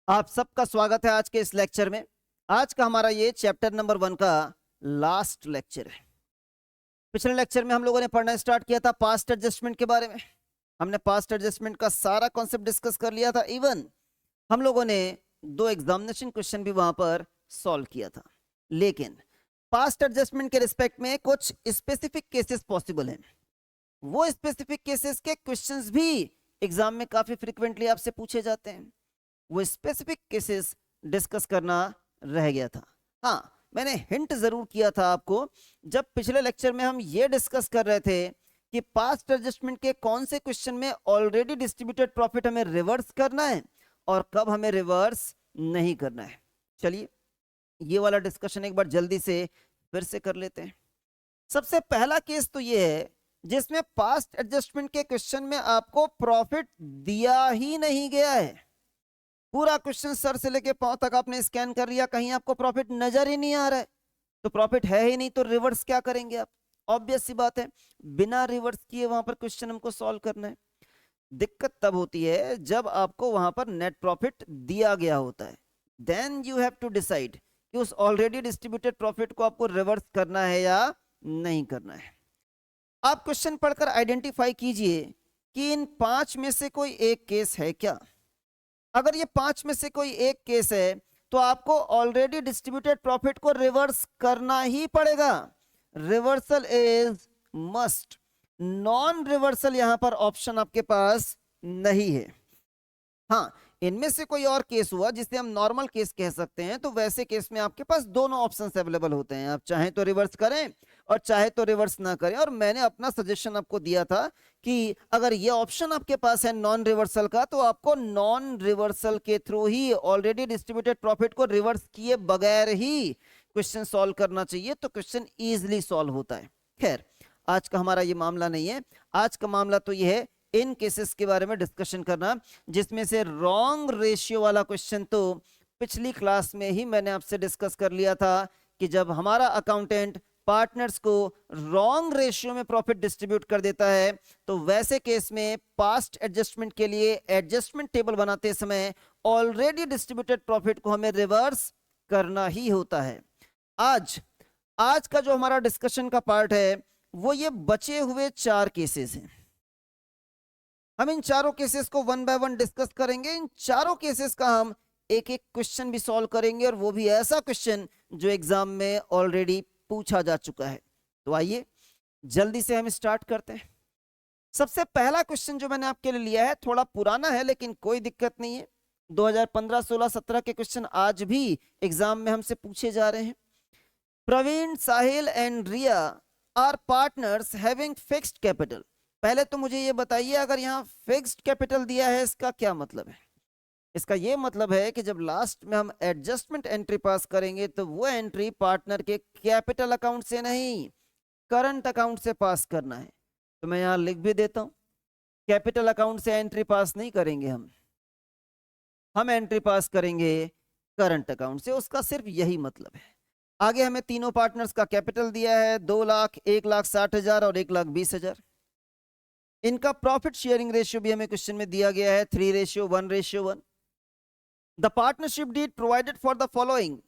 आप सबका स्वागत है आज के इस लेक्चर में। आज का हमारा ये चैप्टर नंबर 1 का लास्ट लेक्चर है। पिछले लेक्चर में हम लोगों ने पढ़ना स्टार्ट किया था पास्ट एडजस्टमेंट के बारे में। हमने पास्ट एडजस्टमेंट का सारा कॉन्सेप्ट डिस्कस कर लिया था। इवन हम लोगों ने 2 एग्जामिनेशन क्वेश्चन भी वहां पर सॉल्व किया था। लेकिन पास्ट एडजस्टमेंट के रिस्पेक्ट में कुछ स्पेसिफिक केसेस पॉसिबल हैं। वो स्पेसिफिक केसेस के क्वेश्चंस भी एग्जाम में काफी फ्रिक्वेंटली आपसे पूछे जाते हैं। वो स्पेसिफिक केसेस डिस्कस करना रह गया था। हाँ, मैंने हिंट जरूर किया था आपको जब पिछले लेक्चर में हम ये डिस्कस कर रहे थे कि पास्ट एडजस्टमेंट के कौन से क्वेश्चन में ऑलरेडी डिस्ट्रीब्यूटेड प्रॉफिट हमें रिवर्स करना है और कब हमें रिवर्स नहीं करना है। चलिए ये वाला डिस्कशन एक बार जल्दी से फिर से कर लेते हैं। सबसे पहला केस तो ये है जिसमें पास्ट एडजस्टमेंट के क्वेश्चन में आपको प्रॉफिट दिया ही नहीं गया है। पूरा क्वेश्चन सर से लेके पांव तक आपने स्कैन कर लिया, कहीं आपको प्रॉफिट नजर ही नहीं आ रहा है। तो प्रॉफिट है ही नहीं तो रिवर्स क्या करेंगे आप? ऑब्वियस सी बात है, बिना रिवर्स किए वहां पर क्वेश्चन हमको सॉल्व करना है। दिक्कत तब होती है जब आपको वहां पर नेट प्रॉफिट दिया गया होता है। Then you have to decide कि उस ऑलरेडी डिस्ट्रीब्यूटेड प्रॉफिट को आपको रिवर्स करना है या नहीं करना है। आप क्वेश्चन पढ़कर आइडेंटिफाई कीजिए कि इन 5 में से कोई एक केस है क्या। अगर ये 5 में से कोई एक केस है तो आपको ऑलरेडी डिस्ट्रीब्यूटेड प्रॉफिट को रिवर्स करना ही पड़ेगा। Reversal is must. Non reversal यहां पर ऑप्शन आपके पास नहीं है। हाँ, इनमें से कोई और केस हुआ जिसे हम नॉर्मल केस कह सकते हैं, तो वैसे केस में आपके पास दोनों ऑप्शंस अवेलेबल होते हैं। आप चाहें तो रिवर्स करें और चाहे तो रिवर्स ना करें। और मैंने अपना सजेशन आपको दिया था कि अगर ये ऑप्शन आपके पास है नॉन रिवर्सल का, तो आपको नॉन रिवर्सल के थ्रू ही ऑलरेडी डिस्ट्रीब्यूटेड प्रॉफिट को रिवर्स किए बगैर ही क्वेश्चन सॉल्व करना चाहिए, तो क्वेश्चन इजिली सॉल्व होता है। खैर, आज का हमारा ये मामला नहीं है। आज का मामला तो ये है इन केसेस के बारे में डिस्कशन करना, जिसमें से रॉन्ग रेशियो वाला क्वेश्चन तो पिछली क्लास में ही मैंने आपसे डिस्कस कर लिया था कि जब हमारा अकाउंटेंट पार्टनर्स को रॉन्ग रेशियो में प्रॉफिट डिस्ट्रीब्यूट कर देता है, तो वैसे केस में पास्ट एडजस्टमेंट के लिए एडजस्टमेंट टेबल बनाते समय ऑलरेडी डिस्ट्रीब्यूटेड प्रॉफिट को हमें रिवर्स करना ही होता है। आज आज का जो हमारा डिस्कशन का पार्ट है वो ये बचे हुए 4 केसेस हैं। हम इन चारों केसेस को वन बाय वन डिस्कस करेंगे। इन चारों केसेस का हम एक एक क्वेश्चन भी सॉल्व करेंगे, और वो भी ऐसा क्वेश्चन जो एग्जाम में ऑलरेडी पूछा जा चुका है। तो आइए जल्दी से हम स्टार्ट करते हैं। सबसे पहला क्वेश्चन जो मैंने आपके लिए लिया है थोड़ा पुराना है, लेकिन कोई दिक्कत नहीं है। 2015, 16, 17 के क्वेश्चन आज भी एग्जाम में हमसे पूछे जा रहे हैं। Praveen, Sahil and Riya are partners having fixed capital. पहले तो मुझे ये बताइए, अगर यहाँ फिक्स्ड कैपिटल दिया है इसका क्या मतलब है? इसका ये मतलब है कि जब लास्ट में हम एडजस्टमेंट एंट्री पास करेंगे तो वो एंट्री पार्टनर के कैपिटल अकाउंट से नहीं, करंट अकाउंट से पास करना है। तो मैं यहाँ लिख भी देता हूँ, कैपिटल अकाउंट से एंट्री पास नहीं करेंगे हम एंट्री पास करेंगे करंट अकाउंट से। उसका सिर्फ यही मतलब है। आगे हमें तीनों पार्टनर्स का कैपिटल दिया है 2 लाख, 1,60,000 और 1,20,000। इनका प्रॉफिट शेयरिंग रेशियो भी हमें क्वेश्चन में दिया गया है 3:1:1। The partnership deed provided for the following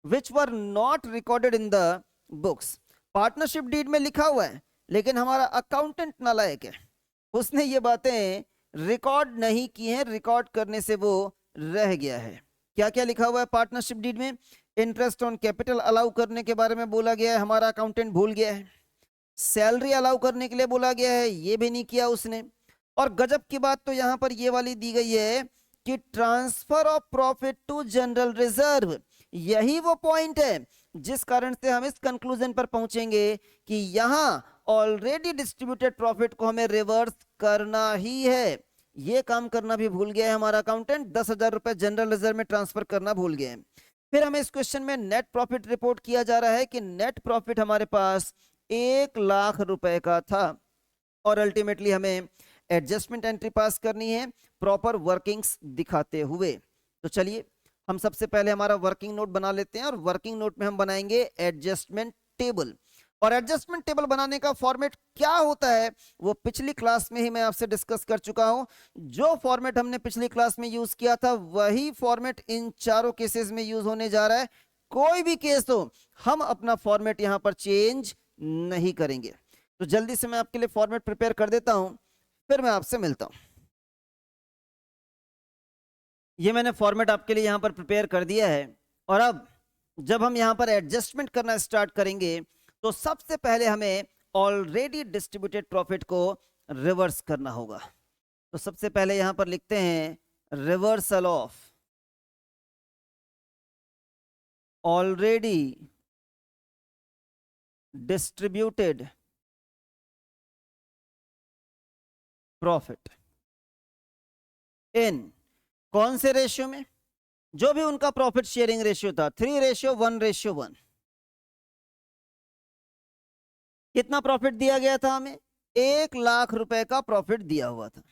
which were not recorded in the books. Partnership deed में लिखा हुआ है, लेकिन हमारा अकाउंटेंट नालायक है, उसने ये बातें रिकॉर्ड नहीं की हैं। रिकॉर्ड करने से वो रह गया है। क्या क्या लिखा हुआ है पार्टनरशिप डीड में? इंटरेस्ट ऑन कैपिटल अलाउ करने के बारे में बोला गया है, हमारा अकाउंटेंट भूल गया है। सैलरी अलाउ करने के लिए बोला गया है, ये भी नहीं किया उसने। और गजब की बात तो यहां पर ये वाली दी गई है कि transfer of profit to general reserve. यही वो पॉइंट है जिस कारण से हम इस कंक्लूजन पर पहुंचेंगे कि यहां ऑलरेडी डिस्ट्रीब्यूटेड प्रॉफिट को हमें रिवर्स करना ही है। ये काम करना भी भूल गया है हमारा अकाउंटेंट, 10,000 रुपए जनरल रिजर्व में ट्रांसफर करना भूल गए। फिर हमें इस क्वेश्चन में नेट प्रॉफिट रिपोर्ट किया जा रहा है कि नेट प्रॉफिट हमारे पास 1,00,000 रुपए का था, और अल्टीमेटली हमें एडजस्टमेंट एंट्री पास करनी है प्रॉपर वर्किंग्स दिखाते हुए। तो चलिए हम सबसे पहले हमारा वर्किंग नोट बना लेते हैं, और वर्किंग नोट में हम बनाएंगे एडजस्टमेंट टेबल। और एडजस्टमेंट टेबल बनाने का फॉर्मेट क्या होता है वो पिछली क्लास में ही मैं आपसे डिस्कस कर चुका हूं। जो फॉर्मेट हमने पिछली क्लास में यूज किया था वही फॉर्मेट इन चारों केसेस में यूज होने जा रहा है। कोई भी केस हो हम अपना फॉर्मेट यहां पर चेंज नहीं करेंगे। तो जल्दी से मैं आपके लिए फॉर्मेट प्रिपेयर कर देता हूं, फिर मैं आपसे मिलता हूं। ये मैंने फॉर्मेट आपके लिए यहां पर प्रिपेयर कर दिया है। और अब जब हम यहां पर एडजस्टमेंट करना स्टार्ट करेंगे तो सबसे पहले हमें ऑलरेडी डिस्ट्रीब्यूटेड प्रॉफिट को रिवर्स करना होगा। तो सबसे पहले यहां पर लिखते हैं reversal of already distributed profit in कौन से रेशियो में? जो भी उनका प्रॉफिट शेयरिंग रेशियो था 3:1:1। कितना प्रॉफिट दिया गया था हमें? 1,00,000 रुपए का प्रॉफिट दिया हुआ था।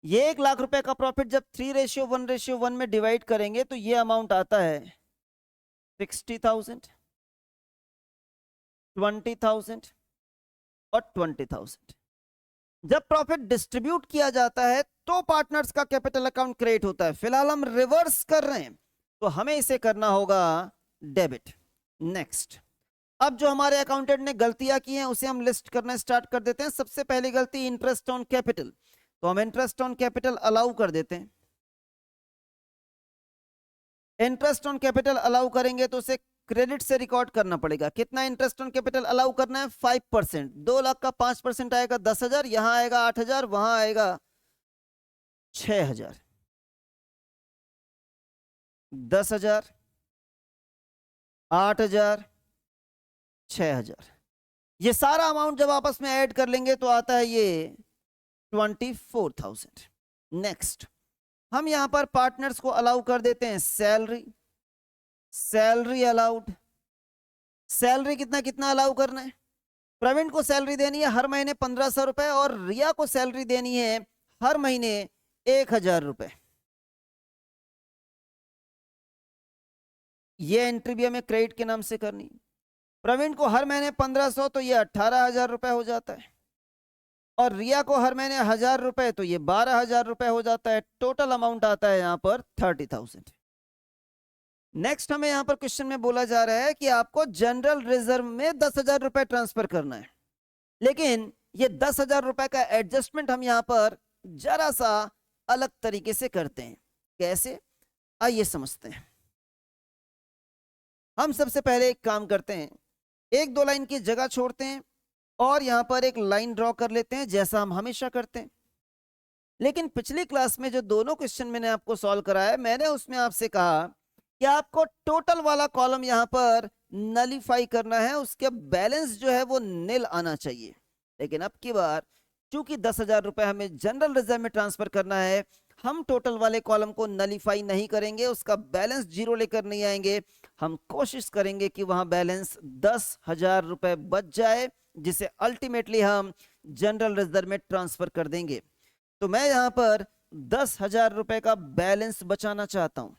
ये 1,00,000 रुपए का प्रॉफिट जब 3:1:1 में डिवाइड करेंगे तो ये अमाउंट आता है 60,000, 20,000 और 20,000। जब प्रॉफिट डिस्ट्रीब्यूट किया जाता है तो पार्टनर्स का कैपिटल अकाउंट क्रिएट होता है। फिलहाल हम रिवर्स कर रहे हैं तो हमें इसे करना होगा डेबिट। नेक्स्ट, अब जो हमारे अकाउंटेंट ने गलतियां की हैं उसे हम लिस्ट करना स्टार्ट कर देते हैं। सबसे पहली गलती इंटरेस्ट ऑन कैपिटल, तो हम इंटरेस्ट ऑन कैपिटल अलाउ कर देते हैं। इंटरेस्ट ऑन कैपिटल अलाउ करेंगे तो उसे क्रेडिट से रिकॉर्ड करना पड़ेगा। कितना इंटरेस्ट ऑन कैपिटल अलाउ करना है? 5%। 2,00,000 का 5% आएगा 10,000, यहां आएगा 8,000, वहां आएगा 6,000। 10,000, 8,000, 6,000, ये सारा अमाउंट जब आपस में ऐड कर लेंगे तो आता है ये 24,000। नेक्स्ट, हम यहां पर पार्टनर्स को अलाउ कर देते हैं सैलरी। Salary allowed. सैलरी कितना कितना अलाउ करना है? प्रवीण को सैलरी देनी है हर महीने 1,500 रुपए और रिया को सैलरी देनी है हर महीने 1,000 रुपए। ये एंट्री भी हमें क्रेडिट के नाम से करनी है। प्रवीण को हर महीने 1,500 तो ये 18,000 रुपए हो जाता है और रिया को हर महीने 1,000 रुपए तो ये 12,000 रुपए हो जाता है। टोटल अमाउंट आता है यहां पर 30,000। नेक्स्ट, हमें यहां पर क्वेश्चन में बोला जा रहा है कि आपको जनरल रिजर्व में 10,000 रुपए ट्रांसफर करना है, लेकिन ये 10,000 रुपए का एडजस्टमेंट हम यहां पर जरा सा अलग तरीके से करते हैं। कैसे? आइए समझते हैं। हम सबसे पहले एक काम करते हैं, 1-2 लाइन की जगह छोड़ते हैं और यहां पर एक लाइन ड्रॉ कर लेते हैं जैसा हम हमेशा करते हैं। लेकिन पिछली क्लास में जो दोनों क्वेश्चन मैंने आपको सॉल्व कराया, मैंने उसमें आपसे कहा कि आपको टोटल वाला कॉलम यहां पर नलीफाई करना है, उसके बैलेंस जो है वो नील आना चाहिए। लेकिन अब की बार चूंकि 10,000 रुपए हमें जनरल रिजर्व में ट्रांसफर करना है, हम टोटल वाले कॉलम को नलीफाई नहीं करेंगे, उसका बैलेंस जीरो लेकर नहीं आएंगे। हम कोशिश करेंगे कि वहां बैलेंस 10,000 रुपए बच जाए, जिसे अल्टीमेटली हम जनरल रिजर्व में ट्रांसफर कर देंगे। तो मैं यहां पर 10,000 रुपए का बैलेंस बचाना चाहता हूं।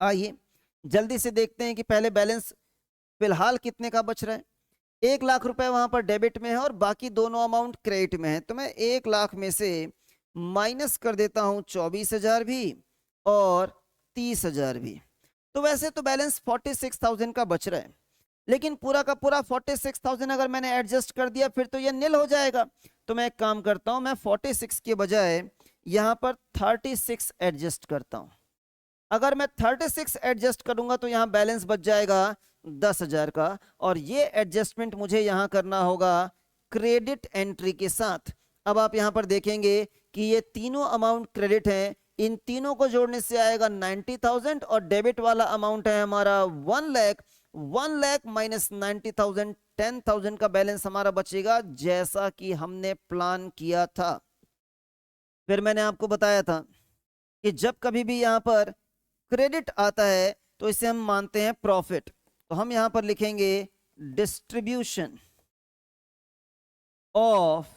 आइए जल्दी से देखते हैं कि पहले बैलेंस फिलहाल कितने का बच रहा है। 1,00,000 रुपए वहां पर डेबिट में है और बाकी दोनों अमाउंट क्रेडिट में है। तो मैं 1,00,000 में से माइनस कर देता हूं 24,000 भी और 30,000 भी। तो वैसे तो बैलेंस 46,000 का बच रहा है, लेकिन पूरा का पूरा 46,000 अगर मैंने एडजस्ट कर दिया फिर तो ये नील हो जाएगा। तो मैं एक काम करता हूं, मैं 46 के बजाय यहां पर 36 एडजस्ट करता हूं। अगर मैं 36 एडजस्ट करूंगा तो यहां बैलेंस बच जाएगा 10,000 का, और ये एडजस्टमेंट मुझे यहां करना होगा क्रेडिट एंट्री के साथ। अब आप यहां पर देखेंगे कि ये तीनों अमाउंट क्रेडिट हैं, इन तीनों को जोड़ने से आएगा 90,000 और डेबिट वाला अमाउंट है हमारा 1,00,000। 1,00,000 माइनस 90,000, 10,000 का बैलेंस हमारा बचेगा जैसा कि हमने प्लान किया था। फिर मैंने आपको बताया था कि जब कभी भी यहां पर क्रेडिट आता है तो इसे हम मानते हैं प्रॉफिट। तो हम यहां पर लिखेंगे distribution of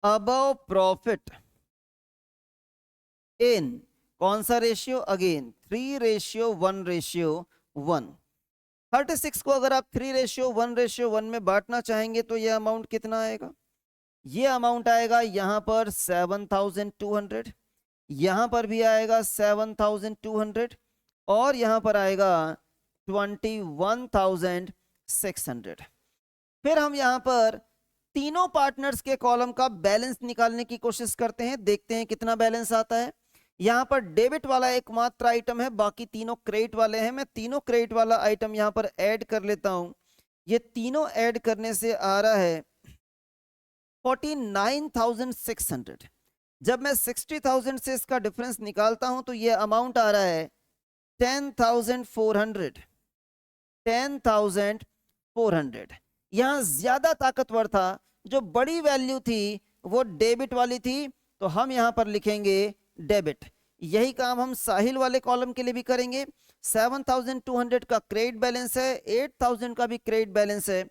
above profit in कौन सा रेशियो? अगेन 3:1:1। 36 को अगर आप 3:1:1 में बांटना चाहेंगे तो ये अमाउंट कितना आएगा? ये अमाउंट आएगा यहाँ पर 7200, यहाँ पर भी आएगा 7200 और यहाँ पर आएगा 21,600। फिर हम यहाँ पर तीनों पार्टनर्स के कॉलम का बैलेंस निकालने की कोशिश करते हैं, देखते हैं कितना बैलेंस आता है। यहाँ पर डेबिट वाला एकमात्र आइटम है, बाकी तीनों क्रेडिट वाले हैं। मैं तीनों क्रेडिट वाला आइटम यहाँ पर ऐड कर लेता हूँ। ये तीनों ऐड करने से आ रहा है 49,600। जब मैं 60,000 से इसका डिफरेंस निकालता हूं तो ये अमाउंट आ रहा है 10,400। 10,400 यहां ज्यादा ताकतवर था, जो बड़ी वैल्यू थी वो डेबिट वाली थी, तो हम यहां पर लिखेंगे डेबिट। यही काम हम साहिल वाले कॉलम के लिए भी करेंगे। 7,200 का क्रेडिट बैलेंस है, 8,000 का भी क्रेडिट बैलेंस है,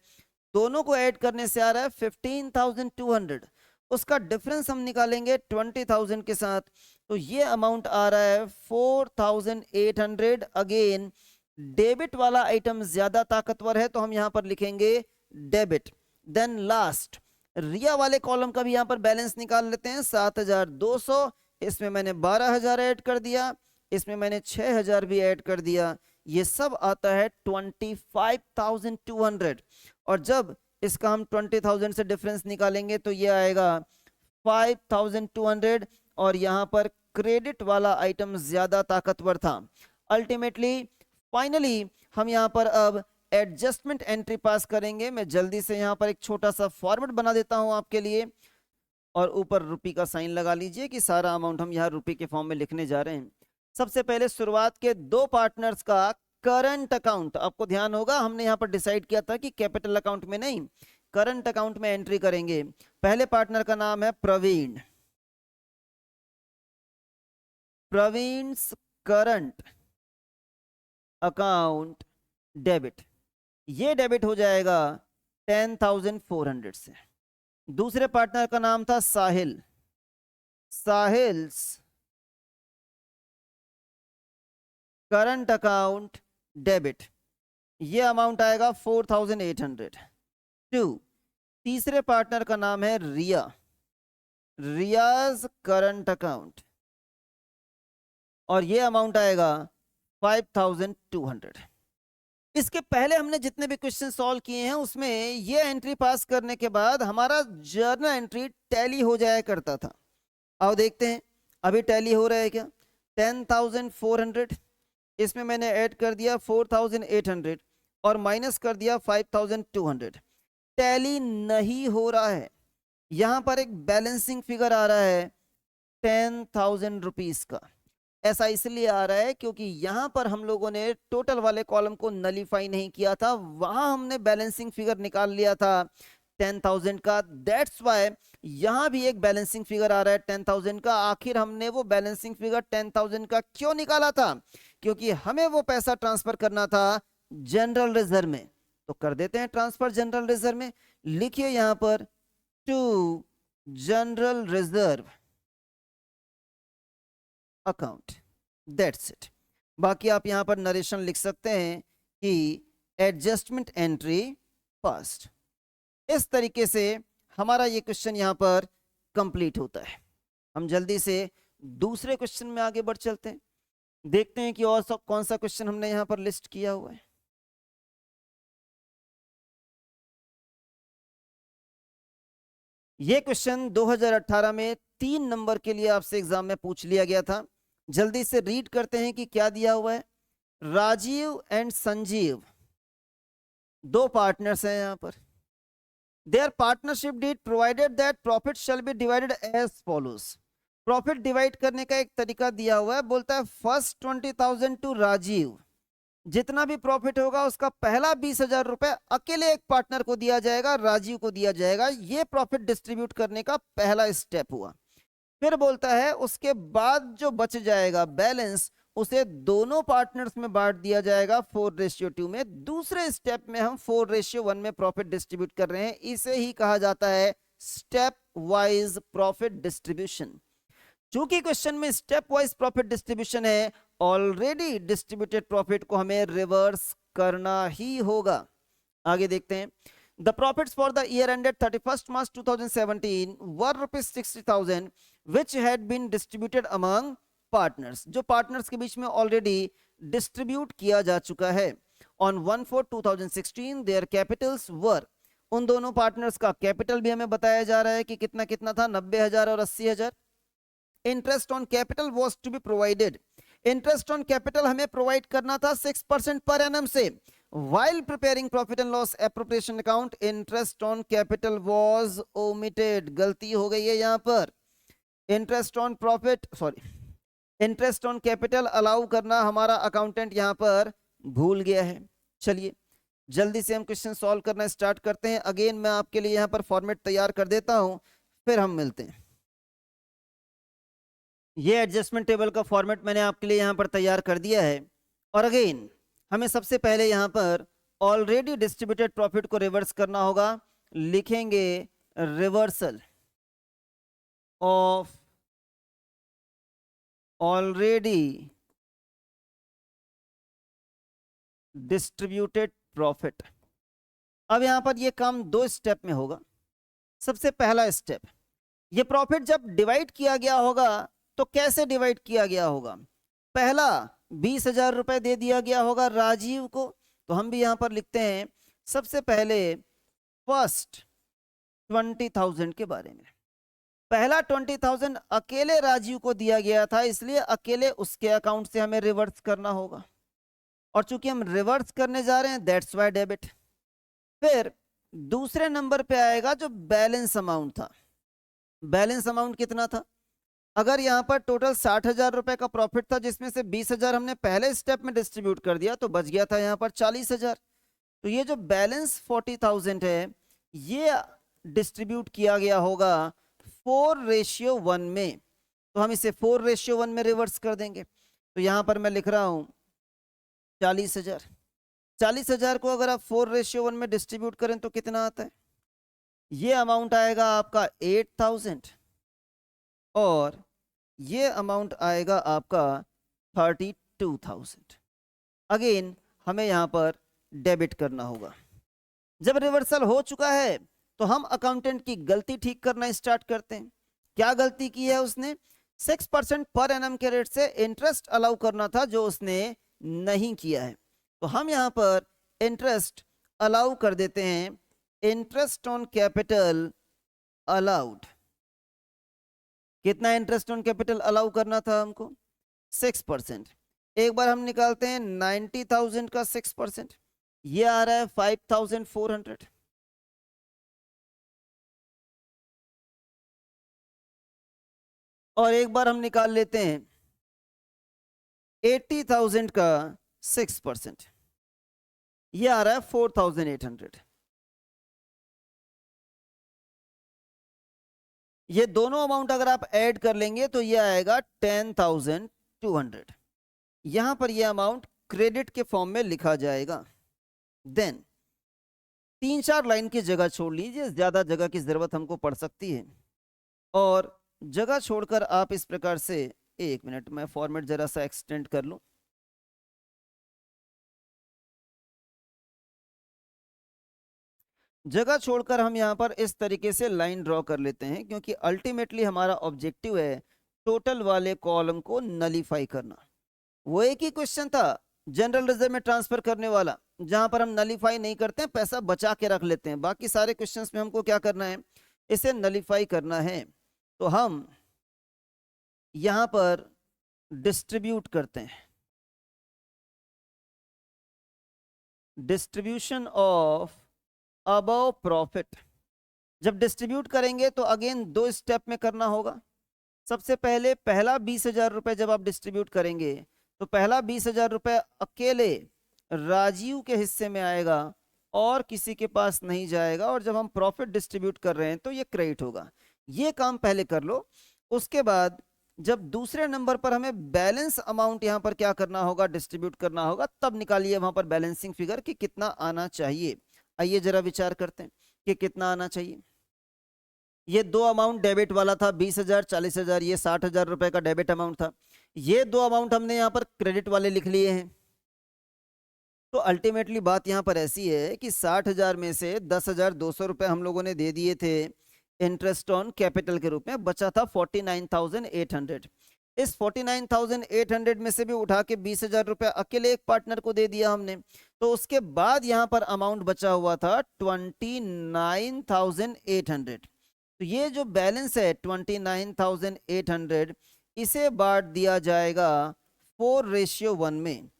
दोनों को ऐड करने से आ रहा है 15,200। उसका डिफरेंस हम निकालेंगे 20,000 के साथ, तो ये अमाउंट आ रहा है 4,800। अगेन डेबिट वाला आइटम ज्यादा ताकतवर है, तो हम यहां पर लिखेंगे डेबिट। देन लास्ट रिया वाले कॉलम का भी यहां पर बैलेंस निकाल लेते हैं। 7,200, इसमें मैंने 12,000 ऐड कर दिया, इसमें मैंने 6,000 भी ऐड कर दिया, ये सब आता है 25,200। और जब इसका हम 20,000 से डिफरेंस निकालेंगे तो ये आएगा 5,200 और यहाँ पर क्रेडिट वाला आइटम ज्यादा ताकतवर था। अल्टीमेटली फाइनली हम यहाँ पर अब एडजस्टमेंट एंट्री पास करेंगे। मैं जल्दी से यहाँ पर एक छोटा सा फॉर्मेट बना देता हूँ आपके लिए, और ऊपर रुपये का साइन लगा लीजिए कि सारा अमाउंट हम यहाँ रुपये के फॉर्म में लिखने जा रहे हैं। सबसे पहले शुरुआत के दो पार्टनर्स का करंट अकाउंट, आपको ध्यान होगा हमने यहाँ पर डिसाइड किया था कि कैपिटल अकाउंट में नहीं, करंट अकाउंट में एंट्री करेंगे। पहले पार्टनर का नाम है प्रवीण। प्रवीण्स करंट अकाउंट डेबिट, ये डेबिट हो जाएगा 10,400 से। दूसरे पार्टनर का नाम था साहिल। साहिल्स करंट अकाउंट डेबिट, ये अमाउंट आएगा 4,800। तीसरे पार्टनर का नाम है रिया। रियाज करंट अकाउंट, और ये अमाउंट आएगा 5,200। इसके पहले हमने जितने भी क्वेश्चन सॉल्व किए हैं उसमें ये एंट्री पास करने के बाद हमारा जर्नल एंट्री टैली हो जाया करता था। आओ देखते हैं अभी टैली हो रहा है क्या। 10,400, इसमें मैंने ऐड कर दिया 4,800 और माइनस कर दिया 5,200। टैली नहीं हो रहा है। यहां पर एक बैलेंसिंग फिगर आ रहा है 10,000 रुपीज का। ऐसा इसलिए आ रहा है क्योंकि यहां पर हम लोगों ने टोटल वाले कॉलम को नलीफाई नहीं किया था, वहां हमने बैलेंसिंग फिगर निकाल लिया था 10,000 का। दैट्स वाई यहां भी एक बैलेंसिंग फिगर आ रहा है 10,000 का। आखिर हमने वो बैलेंसिंग फिगर 10,000 का क्यों निकाला था? क्योंकि हमें वो पैसा ट्रांसफर करना था जनरल रिजर्व में। तो कर देते हैं ट्रांसफर जनरल रिजर्व में। लिखिए यहां पर to general reserve account, that's it. बाकी आप यहां पर नरेशन लिख सकते हैं कि एडजस्टमेंट एंट्री पास्ट। इस तरीके से हमारा ये क्वेश्चन यहां पर कंप्लीट होता है। हम जल्दी से दूसरे क्वेश्चन में आगे बढ़ चलते हैं, देखते हैं कि और सब कौन सा क्वेश्चन हमने यहां पर लिस्ट किया हुआ है। ये क्वेश्चन 2018 में 3 नंबर के लिए आपसे एग्जाम में पूछ लिया गया था। जल्दी से रीड करते हैं कि क्या दिया हुआ है। राजीव एंड संजीव दो पार्टनर्स हैं यहां पर। There partnership deed provided that profit shall be divided as follows. Profit divide करने का एक तरीका दिया हुआ है। बोलता है फर्स्ट 20,000 टू राजीव, जितना भी प्रॉफिट होगा उसका पहला 20,000 रुपए अकेले एक पार्टनर को दिया जाएगा, राजीव को दिया जाएगा। ये प्रॉफिट डिस्ट्रीब्यूट करने का पहला स्टेप हुआ। फिर बोलता है उसके बाद जो बच जाएगा बैलेंस उसे दोनों पार्टनर्स में बांट दिया जाएगा 4:2 में। दूसरे स्टेप में हम 4:1 में प्रॉफिट डिस्ट्रीब्यूट कर रहे हैं। इसे ही कहा जाता है स्टेप वाइज प्रॉफिट डिस्ट्रीब्यूशन। चूंकि क्वेश्चन में स्टेप वाइज प्रॉफिट डिस्ट्रीब्यूशन है, ऑलरेडी डिस्ट्रीब्यूटेड प्रॉफिट को हमें रिवर्स करना ही होगा। आगे देखते हैं। The profits for the year ended 31st March 2017 were rupees 60,000 which had been distributed among partners, जो partners के बीच में already distribute किया जा चुका है। On 1/4/2016 their capitals were, उन दोनों पार्टनर्स का कैपिटल भी हमें बताया जा रहा है कि कितना कितना था, 90,000 और 80,000। Interest on capital was to be provided, interest on capital हमें प्रोवाइड करना था 6% पर एनम से। While preparing profit and loss appropriation account, interest on capital was omitted, गलती हो गई है यहाँ पर। Interest on profit interest on capital allow करना हमारा अकाउंटेंट यहाँ पर भूल गया है। चलिए जल्दी से हम क्वेश्चन सॉल्व करना स्टार्ट करते हैं। अगेन मैं आपके लिए यहाँ पर फॉर्मेट तैयार कर देता हूँ, फिर हम मिलते हैं। ये एडजस्टमेंट टेबल का फॉर्मेट मैंने आपके लिए यहाँ पर तैयार कर दिया है। और अगेन हमें सबसे पहले यहाँ पर ऑलरेडी डिस्ट्रीब्यूटेड प्रॉफिट को रिवर्स करना होगा। लिखेंगे reversal of already distributed profit. अब यहां पर ये काम दो स्टेप में होगा। सबसे पहला स्टेप, ये प्रॉफिट जब डिवाइड किया गया होगा तो कैसे डिवाइड किया गया होगा। पहला 20,000 रुपए दे दिया गया होगा राजीव को, तो हम भी यहां पर लिखते हैं सबसे पहले फर्स्ट 20,000 के बारे में। पहला 20,000 अकेले राजीव को दिया गया था, इसलिए अकेले उसके अकाउंट से हमें रिवर्स करना होगा। और चूंकि हम रिवर्स करने जा रहे हैं दैट्स वाई डेबिट। फिर दूसरे नंबर पे आएगा जो बैलेंस अमाउंट था। बैलेंस अमाउंट कितना था, अगर यहाँ पर टोटल 60,000 रुपए का प्रॉफिट था जिसमें से 20,000 हमने पहले स्टेप में डिस्ट्रीब्यूट कर दिया तो बच गया था यहाँ पर 40,000। तो ये जो बैलेंस 40,000 है ये डिस्ट्रीब्यूट किया गया होगा 4:1 में, तो हम इसे 4:1 में रिवर्स कर देंगे। तो यहाँ पर मैं लिख रहा हूँ 40,000। 40,000 को अगर आप 4:1 में डिस्ट्रीब्यूट करें तो कितना आता है, ये अमाउंट आएगा आपका 8,000 और ये अमाउंट आएगा आपका 32,000। अगेन हमें यहाँ पर डेबिट करना होगा। जब रिवर्सल हो चुका है तो हम अकाउंटेंट की गलती ठीक करना स्टार्ट करते हैं। क्या गलती की है उसने, 6% पर एनम के रेट से इंटरेस्ट अलाउ करना था जो उसने नहीं किया है। तो हम यहाँ पर इंटरेस्ट अलाउ कर देते हैं, इंटरेस्ट ऑन कैपिटल अलाउड। कितना इंटरेस्ट ऑन कैपिटल अलाउ करना था हमको, 6%। एक बार हम निकालते हैं 90,000 का 6%, ये आ रहा है 5,400। और एक बार हम निकाल लेते हैं 80,000 का 6%, ये आ रहा है 4,800। ये दोनों अमाउंट अगर आप ऐड कर लेंगे तो ये आएगा 10,200। यहां पर ये अमाउंट क्रेडिट के फॉर्म में लिखा जाएगा। देन 3-4 लाइन की जगह छोड़ लीजिए, ज्यादा जगह की जरूरत हमको पड़ सकती है। और जगह छोड़कर आप इस प्रकार से, एक मिनट मैं फॉर्मेट जरा सा एक्सटेंड कर लूं। जगह छोड़कर हम यहां पर इस तरीके से लाइन ड्रॉ कर लेते हैं, क्योंकि अल्टीमेटली हमारा ऑब्जेक्टिव है टोटल वाले कॉलम को नलीफाई करना। वो एक ही क्वेश्चन था जनरल रिजर्व में ट्रांसफर करने वाला, जहां पर हम नलीफाई नहीं करते हैं, पैसा बचा के रख लेते हैं। बाकी सारे क्वेश्चंस में हमको क्या करना है, इसे नलीफाई करना है। तो हम यहां पर डिस्ट्रीब्यूट करते हैं, डिस्ट्रीब्यूशन ऑफ अबव प्रॉफिट। जब डिस्ट्रीब्यूट करेंगे तो अगेन 2 स्टेप में करना होगा। सबसे पहले पहला 20,000 रुपए जब आप डिस्ट्रीब्यूट करेंगे तो पहला 20,000 रुपए अकेले राजीव के हिस्से में आएगा और किसी के पास नहीं जाएगा। और जब हम प्रॉफिट डिस्ट्रीब्यूट कर रहे हैं तो ये क्रेडिट होगा। ये काम पहले कर लो। उसके बाद जब दूसरे नंबर पर हमें बैलेंस अमाउंट यहाँ पर क्या करना होगा, डिस्ट्रीब्यूट करना होगा, तब निकालिए वहां पर बैलेंसिंग फिगर कि कितना आना चाहिए। आइए जरा विचार करते हैं कि कितना आना चाहिए। ये 2 अमाउंट डेबिट वाला था, 20,000 40,000, ये 60,000 रुपए का डेबिट अमाउंट था। ये 2 अमाउंट हमने यहाँ पर क्रेडिट वाले लिख लिए हैं। तो अल्टीमेटली बात यहाँ पर ऐसी है कि 60,000 में से 10,200 रुपये हम लोगों ने दे दिए थे इंटरेस्ट ऑन कैपिटल के रूप में, बचा था 49,800। इस 49,800 में से भी उठा के 20,000 रुपये अकेले एक पार्टनर को दे दिया हमने। तो उसके बाद यहाँ पर अमाउंट बचा हुआ था 29,800। तो ये जो बैलेंस है 29,800, इसे बांट दिया जाएगा 4:1 में।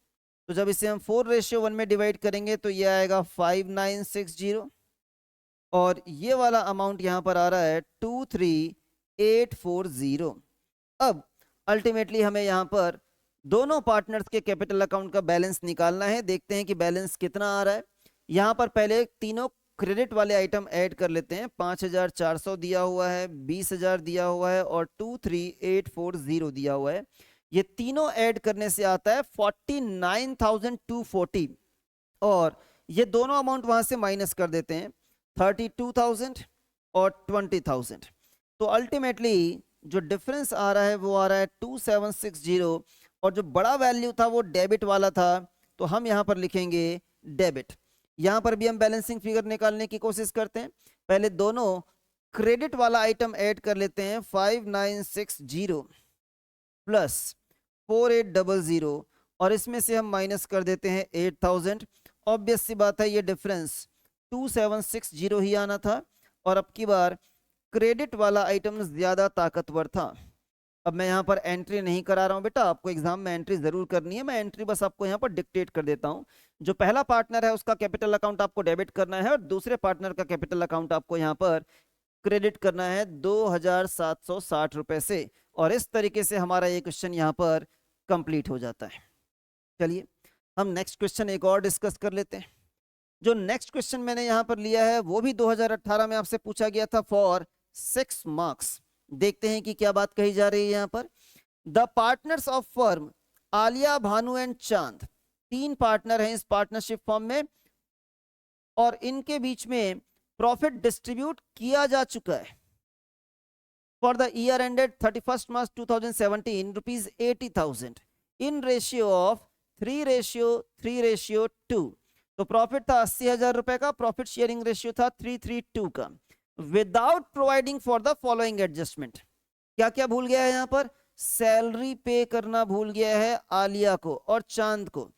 तो जब इसे हम 4:1 में डिवाइड करेंगे तो ये आएगा 5960, और ये वाला अमाउंट यहाँ पर आ रहा है 23,840। अब अल्टीमेटली हमें यहाँ पर दोनों पार्टनर्स के कैपिटल अकाउंट का बैलेंस निकालना है। देखते हैं कि बैलेंस कितना आ रहा है। यहाँ पर पहले तीनों क्रेडिट वाले आइटम ऐड कर लेते हैं। 5,400 दिया हुआ है, 20,000 दिया हुआ है और 23,840 दिया हुआ है। ये तीनों ऐड करने से आता है 49,240, और ये दोनों अमाउंट वहां से माइनस कर देते हैं 32,000 और 20,000। तो अल्टीमेटली जो डिफरेंस आ रहा है वो आ रहा है 2760, और जो बड़ा वैल्यू था वो डेबिट वाला था, तो हम यहाँ पर लिखेंगे डेबिट। यहाँ पर भी हम बैलेंसिंग फिगर निकालने की कोशिश करते हैं। पहले दोनों क्रेडिट वाला आइटम ऐड कर लेते हैं, 5960 प्लस 4800, और इसमें से हम माइनस कर देते हैं 8000। ऑब्वियस सी बात है ये डिफरेंस 2760 ही आना था, और अब की बार क्रेडिट वाला आइटम ज्यादा ताकतवर था। अब मैं यहाँ पर एंट्री नहीं करा रहा हूँ बेटा, आपको एग्जाम में एंट्री जरूर करनी है। मैं एंट्री बस आपको यहाँ पर डिक्टेट कर देता हूँ। जो पहला पार्टनर है उसका कैपिटल अकाउंट आपको डेबिट करना है, और दूसरे पार्टनर का कैपिटल अकाउंट आपको यहाँ पर क्रेडिट करना है 2,760 रुपए से। और इस तरीके से हमारा ये क्वेश्चन यहाँ पर कंप्लीट हो जाता है। चलिए हम नेक्स्ट क्वेश्चन एक और डिस्कस कर लेते हैं। जो नेक्स्ट क्वेश्चन मैंने यहाँ पर लिया है वो भी 2018 में आपसे पूछा गया था फॉर 6 मार्क्स। देखते हैं कि क्या बात कही जा रही है यहाँ पर। The partners of firm Alia, Bhanu and चांद, 3 पार्टनर हैं इस पार्टनरशिप फॉर्म में, और इनके बीच में प्रॉफिट डिस्ट्रीब्यूट किया जा चुका है। For the year ended 31 March 2017 rupees 80,000 in ratio of 3:3:2। तो प्रॉफिट था 80,000 रुपए का, प्रॉफिट शेयरिंग रेशियो था 3:3:2 का, without providing for the following adjustment. क्या क्या भूल गया है यहाँ पर? सैलरी पे करना भूल गया है आलिया को और चांद को।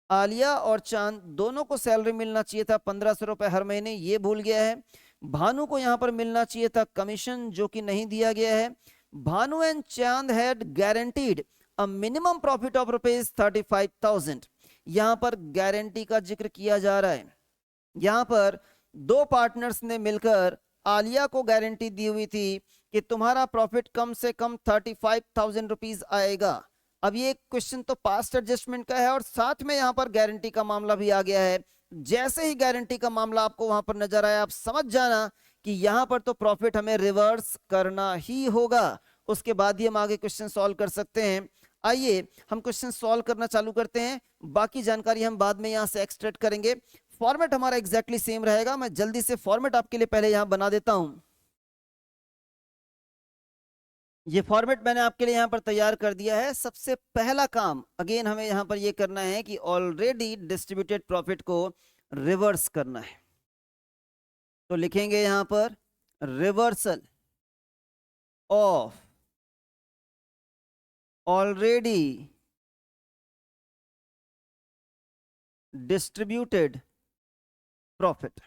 आलिया और चांद दोनों को सैलरी मिलना चाहिए था 1,500 रुपए हर महीने, ये भूल गया है। भानु को यहाँ पर मिलना चाहिए था कमीशन, जो कि नहीं दिया गया है। भानु एंड चांद had guaranteed a minimum profit of ₹35,000। यहाँ पर गारंटी का जिक्र किया जा रहा है। यहाँ पर 2 पार्टनर्स ने मिलकर आलिया को गारंटी दी हुई थी कि तुम्हारा प्रॉफिट कम से कम 35,000 रुपीज आएगा। अब ये क्वेश्चन तो पास्ट एडजस्टमेंट का है, और साथ में यहाँ पर गारंटी का मामला भी आ गया है। जैसे ही गारंटी का मामला आपको वहां पर नजर आया, आप समझ जाना कि यहाँ पर तो प्रॉफिट हमें रिवर्स करना ही होगा। उसके बाद ही हम आगे क्वेश्चन सॉल्व कर सकते हैं। आइए हम क्वेश्चन सॉल्व करना चालू करते हैं। बाकी जानकारी हम बाद में यहाँ से एक्सट्रैक्ट करेंगे। फॉर्मेट हमारा एग्जैक्टली सेम रहेगा। मैं जल्दी से फॉर्मेट आपके लिए पहले यहां बना देता हूं। ये फॉर्मेट मैंने आपके लिए यहां पर तैयार कर दिया है। सबसे पहला काम अगेन हमें यहां पर ये करना है कि ऑलरेडी डिस्ट्रीब्यूटेड प्रॉफिट को रिवर्स करना है। तो लिखेंगे यहां पर reversal of already distributed profit.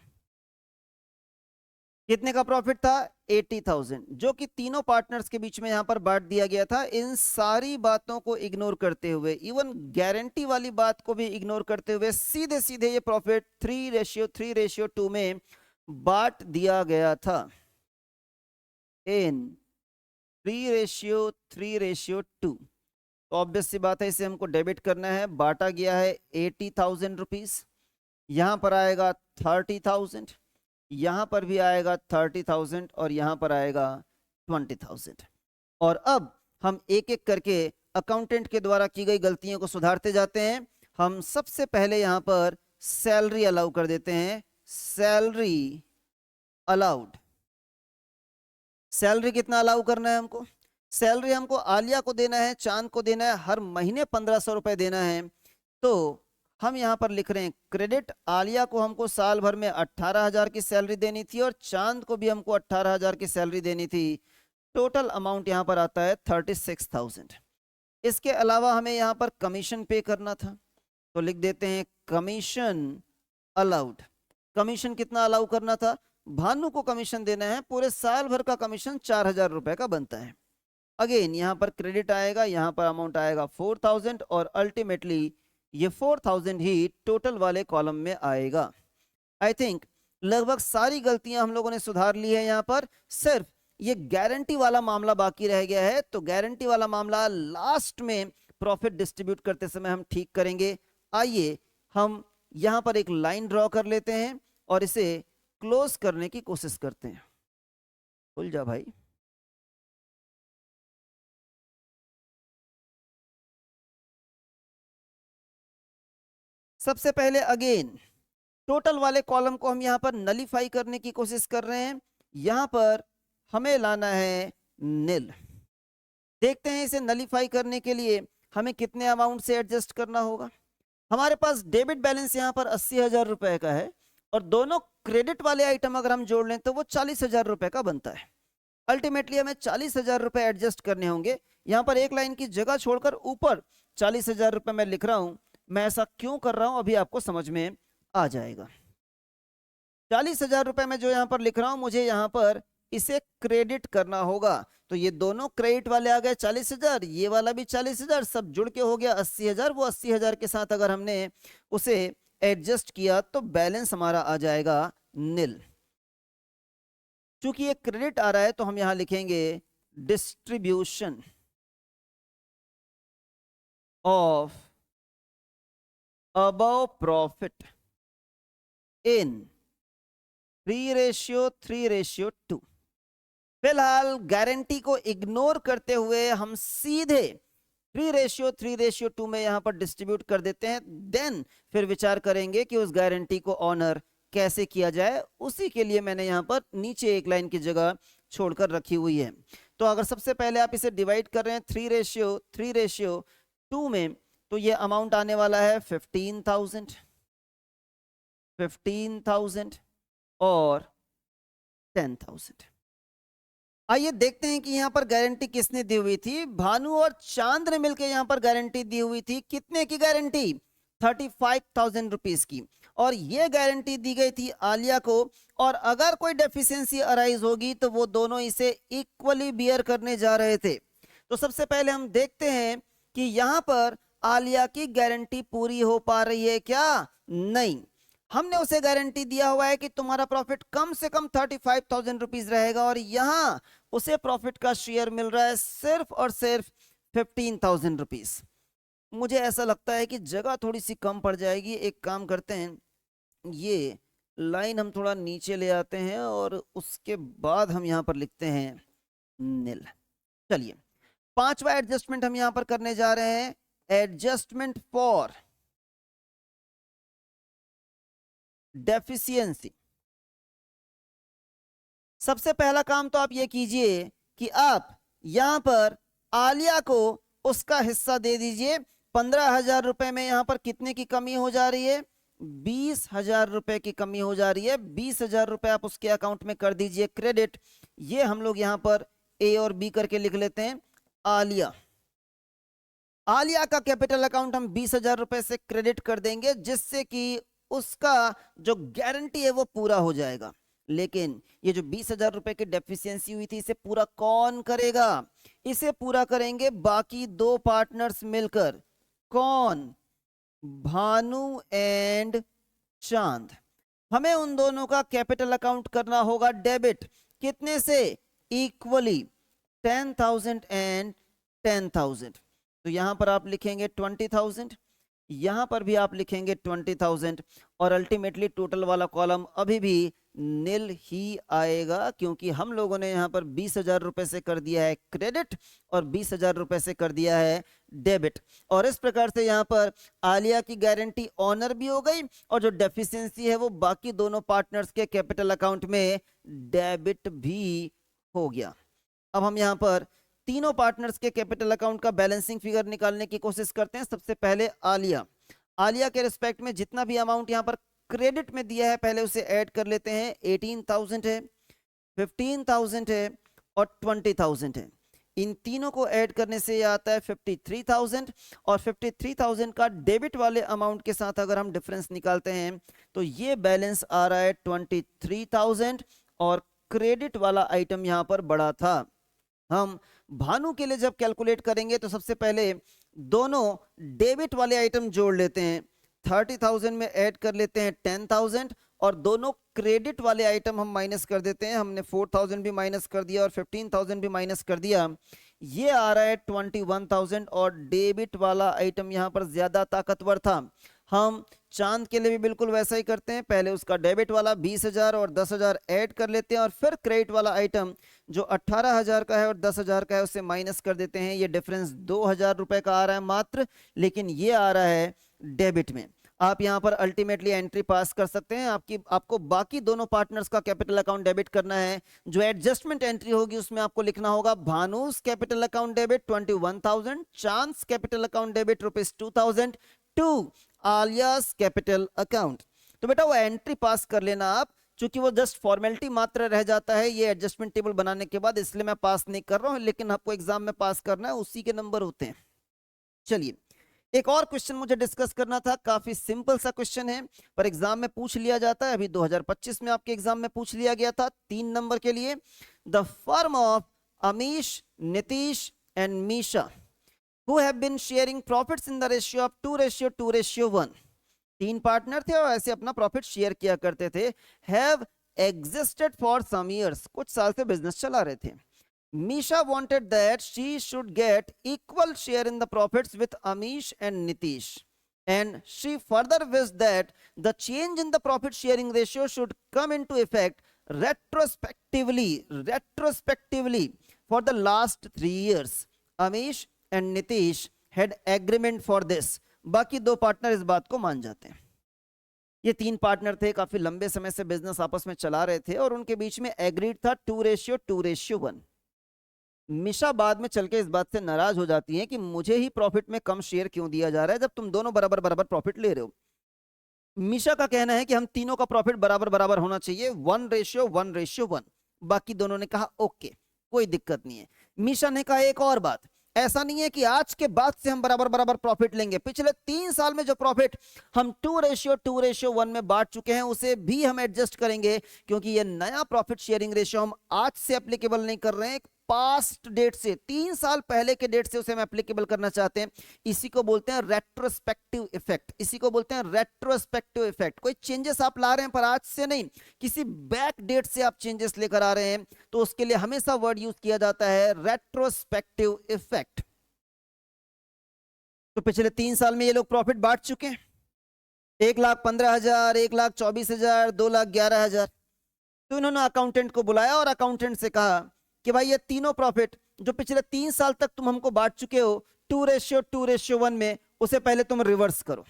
कितने का प्रॉफिट था? 80,000, जो कि तीनों पार्टनर्स के बीच में यहां पर बांट दिया गया था। इन सारी बातों को इग्नोर करते हुए, इवन गारंटी वाली बात को भी इग्नोर करते हुए, सीधे सीधे ये प्रॉफिट 3:3:2 में बांट दिया गया था। इन 3:3:2। तो ऑब्वियस सी बात है इसे हमको डेबिट करना है। बांटा गया है 80,000 रुपीज, यहां पर आएगा 30,000, यहां पर भी आएगा 30,000, और यहां पर आएगा 20,000। और अब हम एक एक करके अकाउंटेंट के द्वारा की गई गलतियों को सुधारते जाते हैं। हम सबसे पहले यहां पर सैलरी अलाउ कर देते हैं। Salary allowed. सैलरी कितना अलाउ करना है हमको? सैलरी हमको आलिया को देना है, चांद को देना है, हर महीने 1,500 रुपए देना है। तो हम यहाँ पर लिख रहे हैं क्रेडिट आलिया को हमको साल भर में 18,000 की सैलरी देनी थी और चांद को भी हमको 18,000 की सैलरी देनी थी। टोटल अमाउंट यहाँ पर आता है 36,000। इसके अलावा हमें यहाँ पर कमीशन पे करना था, तो लिख देते हैं कमीशन अलाउड। कमीशन कितना अलाउ करना था? भानु को कमीशन देना है, पूरे साल भर का कमीशन 4,000 रुपए का बनता है। अगेन यहाँ पर क्रेडिट आएगा, यहाँ पर अमाउंट आएगा 4,000 और अल्टीमेटली ये 4,000 ही टोटल वाले कॉलम में आएगा। आई थिंक लगभग सारी गलतियां हम लोगों ने सुधार ली है। यहाँ पर सिर्फ ये गारंटी वाला मामला बाकी रह गया है, तो गारंटी वाला मामला लास्ट में प्रॉफिट डिस्ट्रीब्यूट करते समय हम ठीक करेंगे। आइए हम यहाँ पर एक लाइन ड्रॉ कर लेते हैं और इसे क्लोज करने की कोशिश करते हैं। खुल जा भाई। सबसे पहले अगेन टोटल वाले कॉलम को हम यहाँ पर नलीफाई करने की कोशिश कर रहे हैं। यहाँ पर हमें लाना है नील। देखते हैं इसे नलीफाई करने के लिए हमें कितने अमाउंट से एडजस्ट करना होगा। हमारे पास डेबिट बैलेंस यहाँ पर 80,000 रुपए का है और दोनों क्रेडिट वाले आइटम अगर हम जोड़ लें तो वो 40,000 रुपए का बनता है। अल्टीमेटली हमें 40,000 रुपए एडजस्ट करने होंगे। यहाँ पर एक लाइन की जगह छोड़कर ऊपर 40,000 रुपए मैं लिख रहा हूं। मैं ऐसा क्यों कर रहा हूं अभी आपको समझ में आ जाएगा। 40,000 रुपए में जो यहाँ पर लिख रहा हूं, मुझे यहाँ पर इसे क्रेडिट करना होगा। तो ये दोनों क्रेडिट वाले आ गए 40,000, ये वाला भी 40,000, सब जुड़ के हो गया 80,000। वो 80,000 के साथ अगर हमने उसे एडजस्ट किया तो बैलेंस हमारा आ जाएगा नील। चूंकि ये क्रेडिट आ रहा है तो हम यहां लिखेंगे distribution of above profit in 3:3:2। फिलहाल गारंटी को इग्नोर करते हुए हम सीधे 3:3:2 में यहां पर डिस्ट्रीब्यूट कर देते हैं। देन फिर विचार करेंगे कि उस गारंटी को ऑनर कैसे किया जाए। उसी के लिए मैंने यहां पर नीचे एक लाइन की जगह छोड़कर रखी हुई है। तो अगर सबसे पहले आप इसे डिवाइड कर रहे हैं 3:3:2 में, तो ये अमाउंट आने वाला है 15,000 और 10,000। आइए देखते हैं कि यहां पर गारंटी किसने दी हुई थी। भानु और चांद ने मिलकर यहां पर गारंटी दी हुई थी। कितने की गारंटी? 35,000 रुपीज की। और ये गारंटी दी गई थी आलिया को। और अगर कोई डेफिशिएंसी अराइज होगी तो वो दोनों इसे इक्वली बियर करने जा रहे थे। तो सबसे पहले हम देखते हैं कि यहां पर आलिया की गारंटी पूरी हो पा रही है क्या? नहीं। हमने उसे गारंटी दिया हुआ है कि तुम्हारा प्रॉफिट कम से कम 35,000 रुपीज रहेगा और यहां उसे प्रॉफिट का शेयर मिल रहा है सिर्फ और सिर्फ 15,000 रुपीज। मुझे ऐसा लगता है कि जगह थोड़ी सी कम पड़ जाएगी। एक काम करते हैं, ये लाइन हम थोड़ा नीचे ले आते हैं और उसके बाद हम यहां पर लिखते हैं नील। चलिए, पांचवा एडजस्टमेंट हम यहां पर करने जा रहे हैं, एडजस्टमेंट फॉर डेफिशिएंसी। सबसे पहला काम तो आप ये कीजिए कि आप यहां पर आलिया को उसका हिस्सा दे दीजिए। 15,000 रुपए में यहां पर कितने की कमी हो जा रही है? 20,000 रुपए की कमी हो जा रही है। 20,000 रुपए आप उसके अकाउंट में कर दीजिए क्रेडिट। ये हम लोग यहां पर ए और बी करके लिख लेते हैं। आलिया का कैपिटल अकाउंट हम 20,000 रुपए से क्रेडिट कर देंगे, जिससे कि उसका जो गारंटी है वो पूरा हो जाएगा। लेकिन ये जो 20,000 रुपए की डेफिशिएंसी हुई थी, इसे पूरा कौन करेगा? इसे पूरा करेंगे बाकी दो पार्टनर्स मिलकर। कौन? भानु एंड चांद। हमें उन दोनों का कैपिटल अकाउंट करना होगा डेबिट। कितने से? Equally 10,000 and 10,000। तो यहां पर आप लिखेंगे 20,000, यहां पर भी आप लिखेंगे 20,000 और अल्टीमेटली टोटल वाला कॉलम अभी भी नील ही आएगा, क्योंकि हम लोगों ने यहां पर 20,000 रुपए से कर दिया है क्रेडिट और 20,000 रुपए से कर दिया है डेबिट। और इस प्रकार से यहां पर आलिया की गारंटी ऑनर भी हो गई और जो डेफिशिएंसी है वो बाकी दोनों पार्टनर्स के कैपिटल अकाउंट में डेबिट भी हो गया। अब हम यहां पर तीनों पार्टनर्स के कैपिटल अकाउंट का बैलेंसिंग फिगर निकालने की कोशिश करते हैं। सबसे पहले आलिया। आलिया के रिस्पेक्ट में जितना भी अमाउंट यहाँ पर क्रेडिट में दिया है पहले उसे ऐड कर लेते हैं। 18,000 है, 15,000 है और 20,000 है। इन तीनों को ऐड करने से यह आता है 53,000 और 53,000 का डेबिट वाले अमाउंट के साथ अगर हम डिफरेंस निकालते हैं तो ये बैलेंस आ रहा है 23,000 और क्रेडिट वाला आइटम यहां पर बड़ा था। हम भानु के लिए जब कैलकुलेट करेंगे तो सबसे पहले दोनों डेबिट वाले आइटम जोड़ लेते हैं, 30,000 में ऐड कर लेते हैं 10,000 और दोनों क्रेडिट वाले आइटम हम माइनस कर देते हैं। हमने 4,000 भी माइनस कर दिया और 15,000 भी माइनस कर दिया। ये आ रहा है 21,000 और डेबिट वाला आइटम यहां पर ज्यादा ताकतवर था। हम चांद के लिए भी बिल्कुल वैसा ही करते हैं, पहले उसका डेबिट वाला 20,000 और 10,000 ऐड कर लेते हैं और फिर क्रेडिट वाला आइटम जो 18,000 का है और 10,000 का है उससे माइनस कर देते हैं। ये डिफरेंस 2,000 रुपए का आ रहा है मात्र, लेकिन ये आ रहा है डेबिट में। आप यहां पर अल्टीमेटली एंट्री पास कर सकते हैं। आपको बाकी दोनों पार्टनर्स का कैपिटल अकाउंट डेबिट करना है। जो एडजस्टमेंट एंट्री होगी उसमें आपको लिखना होगा भानुस कैपिटल अकाउंट डेबिट 21,000, चांस capital account debit ₹2,000 to Alia's capital account. तो बेटा वो एंट्री पास कर लेना आप, चूंकि वो जस्ट फॉर्मेलिटी मात्र रह जाता है ये एडजस्टमेंट टेबल बनाने के बाद, इसलिए मैं पास नहीं कर रहा हूं, लेकिन आपको एग्जाम में पास करना है, उसी के नंबर होते हैं। चलिए एक और क्वेश्चन मुझे डिस्कस करना था, काफी सिंपल सा क्वेश्चन है पर एग्जाम में पूछ लिया जाता है। अभी 2025 में आपके एग्जाम में पूछ लिया गया था 3 नंबर के लिए। The firm of Amish, Nitish and Misha who have been sharing profits in the ratio of 2:2:1, 3 partner थे और ऐसे अपना प्रॉफिट शेयर किया करते थे। have existed for some years, कुछ साल से बिजनेस चला रहे थे। Misha wanted that she should get equal share in the profits with Amish and Nitish, and she further wished that the change in the profit sharing ratio should come into effect retrospectively for the last 3 years. Amish and Nitish had agreement for this. बाकी 2 partner इस बात को मान जाते हैं। ये 3 partner थे, काफी लंबे समय से बिजनेस आपस में चला रहे थे और उनके बीच में एग्रीड था 2:2:1। मिशा बाद में चल के इस बात से नाराज हो जाती है कि मुझे ही प्रॉफिट में कम शेयर क्यों दिया जा रहा है जब तुम दोनों बराबर बराबर प्रॉफिट ले रहे हो। मिशा का कहना है कि हम तीनों का प्रॉफिट बराबर बराबर होना चाहिए, 1:1:1। बाकी दोनों ने कहा ओके, कोई दिक्कत नहीं है। मिशा ने कहा एक और बात, ऐसा नहीं है कि आज के बाद से हम बराबर बराबर प्रॉफिट लेंगे, पिछले 3 साल में जो प्रॉफिट हम 2:2:1 में बांट चुके हैं उसे भी हम एडजस्ट करेंगे, क्योंकि ये नया प्रॉफिट शेयरिंग रेशियो हम आज से एप्लीकेबल नहीं कर रहे हैं, पास्ट डेट से 3 साल पहले के डेट से उसे हम एप्लीकेबल करना चाहते हैं। इसी को बोलते हैं रेट्रोस्पेक्टिव इफेक्ट, इसी को बोलते हैं रेट्रोस्पेक्टिव इफेक्ट। कोई चेंजेस आप ला रहे हैं पर आज से नहीं, किसी बैक डेट से आप चेंजेस लेकर आ रहे हैं, तो उसके लिए हमेशा वर्ड यूज किया जाता है रेट्रोस्पेक्टिव इफेक्ट। तो पिछले 3 साल में ये लोग प्रॉफिट बांट चुके हैं, 1,15,000, 1,24,000, 2,11,000। तो इन्होंने अकाउंटेंट को बुलाया और अकाउंटेंट से कहा कि भाई ये तीनों प्रॉफिट जो पिछले 3 साल तक तुम हमको बांट चुके हो 2:2:1 में, उसे पहले तुम रिवर्स करो,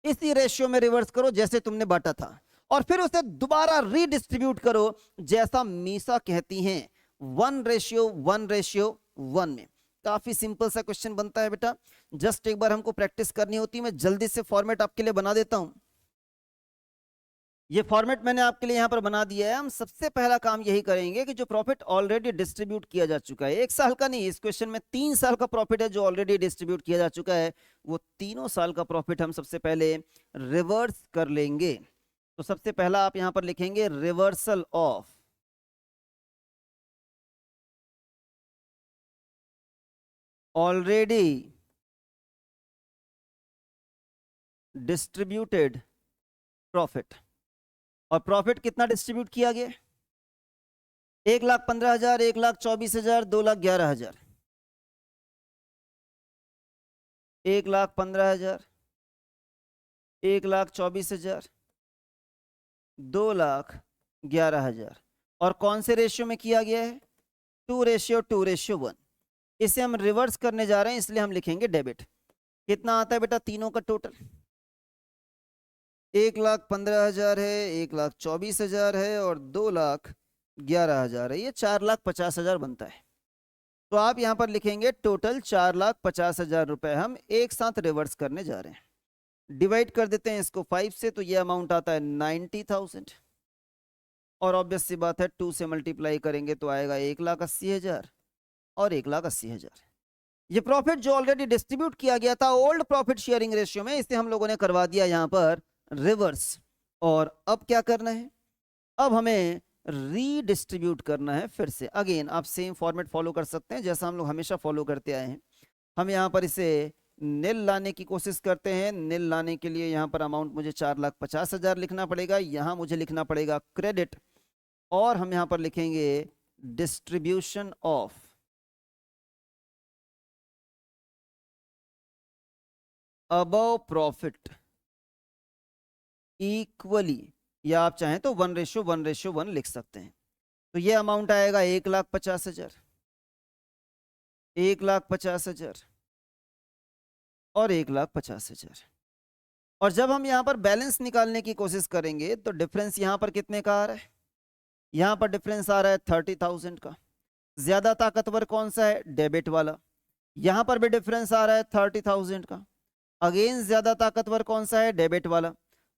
इसी रेशियो में रिवर्स करो जैसे तुमने बांटा था, और फिर उसे दोबारा रीडिस्ट्रीब्यूट करो जैसा मीसा कहती हैं 1:1:1 में। काफी सिंपल सा क्वेश्चन बनता है बेटा, जस्ट एक बार हमको प्रैक्टिस करनी होती है। मैं जल्दी से फॉर्मेट आपके लिए बना देता हूं। ये फॉर्मेट मैंने आपके लिए यहां पर बना दिया है। हम सबसे पहला काम यही करेंगे कि जो प्रॉफिट ऑलरेडी डिस्ट्रीब्यूट किया जा चुका है, 1 साल का नहीं, इस क्वेश्चन में 3 साल का प्रॉफिट है जो ऑलरेडी डिस्ट्रीब्यूट किया जा चुका है, वो तीनों साल का प्रॉफिट हम सबसे पहले रिवर्स कर लेंगे। तो सबसे पहला आप यहां पर लिखेंगे reversal of already distributed profit. और प्रॉफिट कितना डिस्ट्रीब्यूट किया गया? 1,15,000, 1,24,000, 2,11,000। 1,15,000, 1,24,000, 2,11,000। और कौन से रेशियो में किया गया है? 2:2:1। इसे हम रिवर्स करने जा रहे हैं, इसलिए हम लिखेंगे डेबिट। कितना आता है बेटा तीनों का टोटल? 1,15,000 है, 1,24,000 है और 2,11,000 है, ये 4,50,000 बनता है। तो आप यहां पर लिखेंगे टोटल 4,50,000 रुपए हम एक साथ रिवर्स करने जा रहे हैं। डिवाइड कर देते हैं इसको 5 से, तो ये अमाउंट आता है 90,000। और ऑब्वियस सी बात है 2 से मल्टीप्लाई करेंगे तो आएगा 1,80,000 और 1,80,000। ये प्रॉफिट जो ऑलरेडी डिस्ट्रीब्यूट किया गया था ओल्ड प्रॉफिट शेयरिंग रेशियो में, इसे हम लोगों ने करवा दिया यहाँ पर रिवर्स। और अब क्या करना है, अब हमें रीडिस्ट्रीब्यूट करना है फिर से। अगेन आप सेम फॉर्मेट फॉलो कर सकते हैं जैसा हम लोग हमेशा फॉलो करते आए हैं। हम यहाँ पर इसे नील लाने की कोशिश करते हैं। नील लाने के लिए यहाँ पर अमाउंट मुझे 4,50,000 लिखना पड़ेगा, यहाँ मुझे लिखना पड़ेगा क्रेडिट, और हम यहाँ पर लिखेंगे distribution of above profit equally, या आप चाहें तो 1:1:1 लिख सकते हैं। तो ये अमाउंट आएगा 1,50,000, 1,50,000 और 1,50,000। और जब हम यहाँ पर बैलेंस निकालने की कोशिश करेंगे तो डिफरेंस यहाँ पर कितने का आ रहा है, यहाँ पर डिफरेंस आ रहा है 30,000 का। ज्यादा ताकतवर कौन सा है, डेबिट वाला। यहाँ पर भी डिफरेंस आ रहा है 30,000 का। अगेन ज्यादा ताकतवर कौन सा है, डेबिट वाला।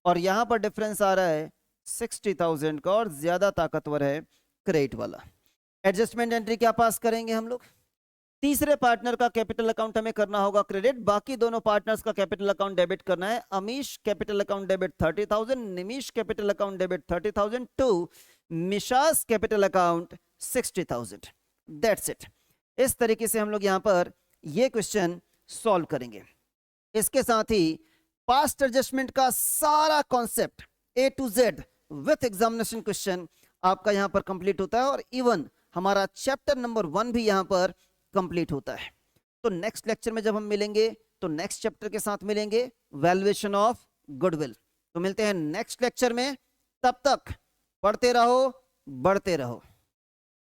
और यहाँ पर डिफरेंस आ रहा है 60,000 का, और ज्यादा ताकतवर है क्रेडिट वाला। एडजस्टमेंट एंट्री क्या पास करेंगे हम लोग, तीसरे पार्टनर का कैपिटल अकाउंट हमें करना होगा क्रेडिट, बाकी दोनों पार्टनर्स का कैपिटल अकाउंट डेबिट करना है। Amish capital account debit 30,000, Nimish capital account debit 30,000 to मिशास कैपिटल अकाउंट 60,000। That's it. इस तरीके से हम लोग यहाँ पर ये क्वेश्चन सॉल्व करेंगे। इसके साथ ही पास्ट एडजस्टमेंट का सारा concept A to Z with examination question आपका यहाँ पर कंप्लीट होता है, और इवन हमारा चैप्टर नंबर 1 भी यहाँ पर कंप्लीट होता है। तो नेक्स्ट लेक्चर में जब हम मिलेंगे तो नेक्स्ट चैप्टर के साथ मिलेंगे, वैल्यूएशन ऑफ गुडविल। तो मिलते हैं नेक्स्ट लेक्चर में, तब तक पढ़ते रहो, बढ़ते रहो।